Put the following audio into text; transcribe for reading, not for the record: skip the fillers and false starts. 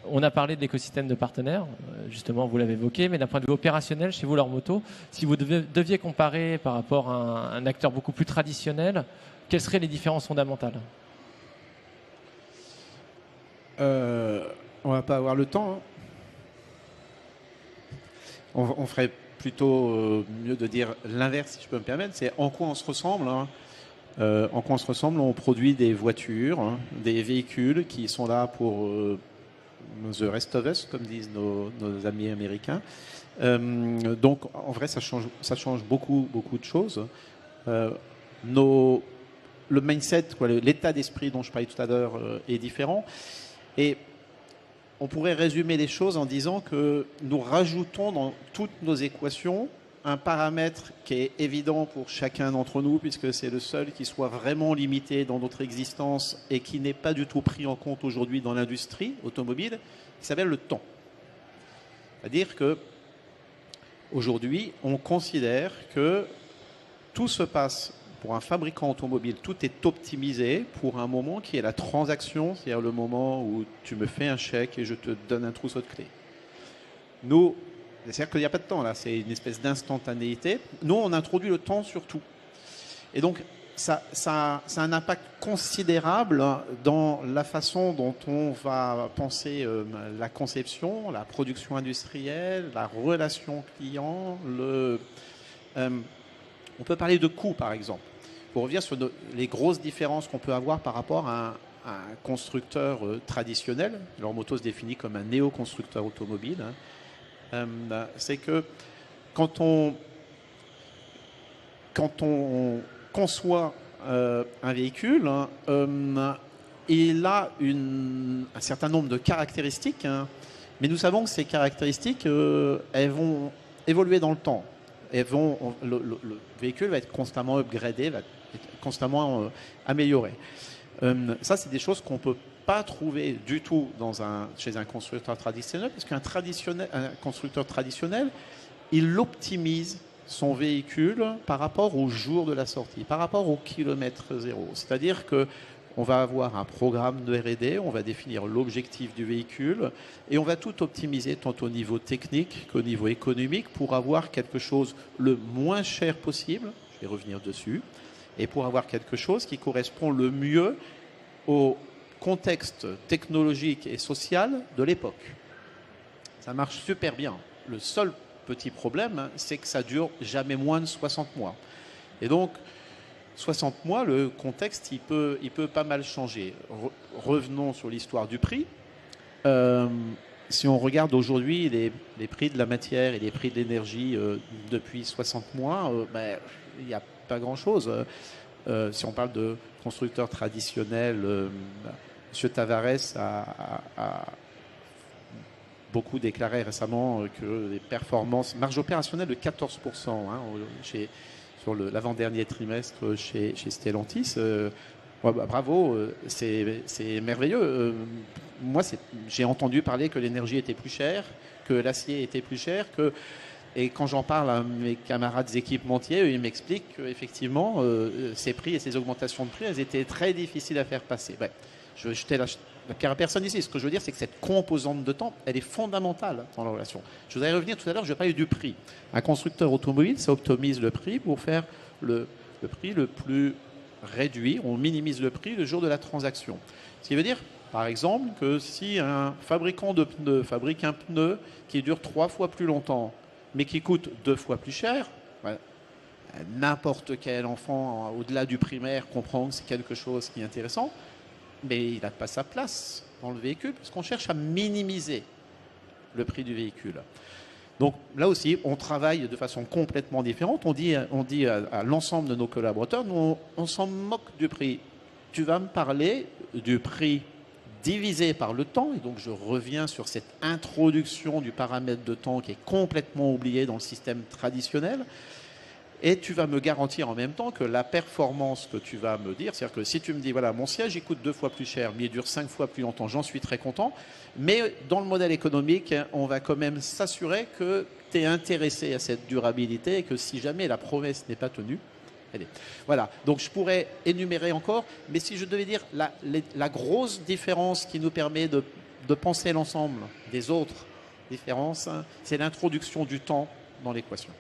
On a parlé de l'écosystème de partenaires, justement, vous l'avez évoqué, mais d'un point de vue opérationnel, chez vous, Leur Moto, si vous deviez comparer par rapport à un acteur beaucoup plus traditionnel, quelles seraient les différences fondamentales? On va pas avoir le temps, hein. On ferait plutôt mieux de dire l'inverse, si je peux me permettre. C'est en quoi on se ressemble, hein. En quoi on se ressemble, on produit des voitures, hein, des véhicules qui sont là pour the rest of us, comme disent nos amis américains. Donc, en vrai, ça change beaucoup, beaucoup de choses. Euh, le mindset, l'état d'esprit dont je parlais tout à l'heure est différent. Et on pourrait résumer les choses en disant que nous rajoutons dans toutes nos équations un paramètre qui est évident pour chacun d'entre nous, puisque c'est le seul qui soit vraiment limité dans notre existence et qui n'est pas du tout pris en compte aujourd'hui dans l'industrie automobile, qui s'appelle le temps. C'est-à-dire que aujourd'hui, on considère que tout se passe pour un fabricant automobile, tout est optimisé pour un moment qui est la transaction, c'est-à-dire le moment où tu me fais un chèque et je te donne un trousseau de clés. Nous, c'est-à-dire qu'il n'y a pas de temps là, c'est une espèce d'instantanéité. Nous, on introduit le temps sur tout. Et donc, ça a un impact considérable dans la façon dont on va penser la conception, la production industrielle, la relation client. On peut parler de coûts, par exemple. Pour revenir sur les grosses différences qu'on peut avoir par rapport à un constructeur traditionnel, Leur Moto se définit comme un néo-constructeur automobile, hein. C'est que quand on conçoit un véhicule, hein, il a un certain nombre de caractéristiques, hein, mais nous savons que ces caractéristiques, elles vont évoluer dans le temps. Le véhicule va être constamment upgradé, va être constamment amélioré. Ça, c'est des choses qu'on ne peut pas trouver du tout chez un constructeur traditionnel, parce qu'un constructeur traditionnel, il optimise son véhicule par rapport au jour de la sortie, par rapport au kilomètre zéro. C'est-à-dire qu'on va avoir un programme de R&D, on va définir l'objectif du véhicule et on va tout optimiser tant au niveau technique qu'au niveau économique pour avoir quelque chose le moins cher possible, je vais revenir dessus, et pour avoir quelque chose qui correspond le mieux au contexte technologique et social de l'époque. Ça marche super bien. Le seul petit problème, c'est que ça dure jamais moins de 60 mois. Et donc, 60 mois, le contexte, il peut pas mal changer. Revenons sur l'histoire du prix. Si on regarde aujourd'hui les prix de la matière et les prix de l'énergie depuis 60 mois, il n'y a pas grand-chose. Si on parle de constructeurs traditionnels, M. Tavares a beaucoup déclaré récemment que les performances, marge opérationnelle de 14%, hein, sur l'avant-dernier trimestre chez Stellantis. Bravo, c'est merveilleux. Moi, j'ai entendu parler que l'énergie était plus chère, que l'acier était plus cher, et quand j'en parle à mes camarades équipementiers, eux, ils m'expliquent qu'effectivement, ces prix et ces augmentations de prix, elles étaient très difficiles à faire passer. Ouais. Je vais jeter la pierre à personne ici. Ce que je veux dire, c'est que cette composante de temps, elle est fondamentale dans la relation. Je voudrais revenir tout à l'heure, je vais parler du prix. Un constructeur automobile, ça optimise le prix pour faire le prix le plus réduit. On minimise le prix le jour de la transaction. Ce qui veut dire, par exemple, que si un fabricant de pneus fabrique un pneu qui dure 3 fois plus longtemps, mais qui coûte 2 fois plus cher, n'importe quel enfant au-delà du primaire comprend que c'est quelque chose qui est intéressant, mais il n'a pas sa place dans le véhicule parce qu'on cherche à minimiser le prix du véhicule. Donc là aussi, on travaille de façon complètement différente. On dit à l'ensemble de nos collaborateurs, nous, on s'en moque du prix. Tu vas me parler du prix divisé par le temps, et donc je reviens sur cette introduction du paramètre de temps qui est complètement oublié dans le système traditionnel, et tu vas me garantir en même temps que la performance que tu vas me dire, c'est-à-dire que si tu me dis, voilà, mon siège il coûte 2 fois plus cher, mais il dure 5 fois plus longtemps, j'en suis très content, mais dans le modèle économique, on va quand même s'assurer que tu es intéressé à cette durabilité et que si jamais la promesse n'est pas tenue, voilà, donc je pourrais énumérer encore, mais si je devais dire la grosse différence qui nous permet de penser l'ensemble des autres différences, c'est l'introduction du temps dans l'équation.